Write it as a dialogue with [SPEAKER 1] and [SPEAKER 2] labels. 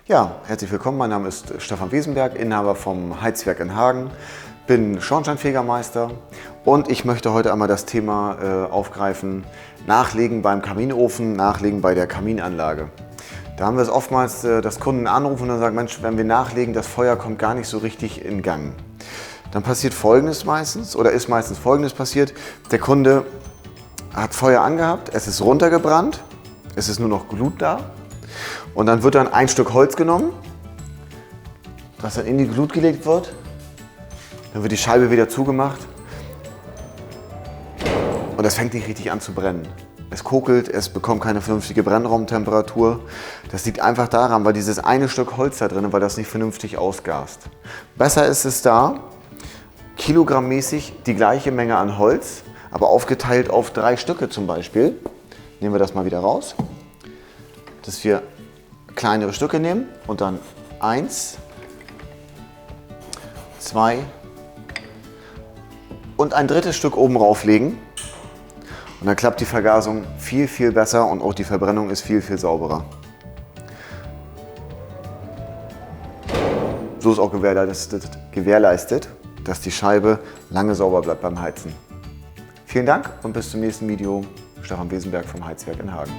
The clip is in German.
[SPEAKER 1] Ja, herzlich willkommen. Mein Name ist Stefan Wesenberg, Inhaber vom Heizwerk in Hagen, bin Schornsteinfegermeister und ich möchte heute einmal das Thema aufgreifen: Nachlegen beim Kaminofen, Nachlegen bei der Kaminanlage. Da haben wir es oftmals, dass Kunden anrufen und dann sagen: Mensch, wenn wir nachlegen, das Feuer kommt gar nicht so richtig in Gang. Dann passiert Folgendes meistens, oder ist meistens Folgendes passiert: Der Kunde hat Feuer angehabt, es ist runtergebrannt, es ist nur noch Glut da. Und dann wird dann ein Stück Holz genommen, das dann in die Glut gelegt wird. Dann wird die Scheibe wieder zugemacht und es fängt nicht richtig an zu brennen. Es kokelt, es bekommt keine vernünftige Brennraumtemperatur. Das liegt einfach daran, weil dieses eine Stück Holz da drin, weil das nicht vernünftig ausgast. Besser ist es da, kilogrammmäßig die gleiche Menge an Holz, aber aufgeteilt auf 3 Stücke zum Beispiel. Nehmen wir das mal wieder raus, dass wir kleinere Stücke nehmen und dann 1, 2 und ein drittes Stück oben rauflegen. Und dann klappt die Vergasung viel, viel besser und auch die Verbrennung ist viel, viel sauberer. So ist auch gewährleistet, dass die Scheibe lange sauber bleibt beim Heizen. Vielen Dank und bis zum nächsten Video. Stefan Wesenberg vom Heizwerk in Hagen.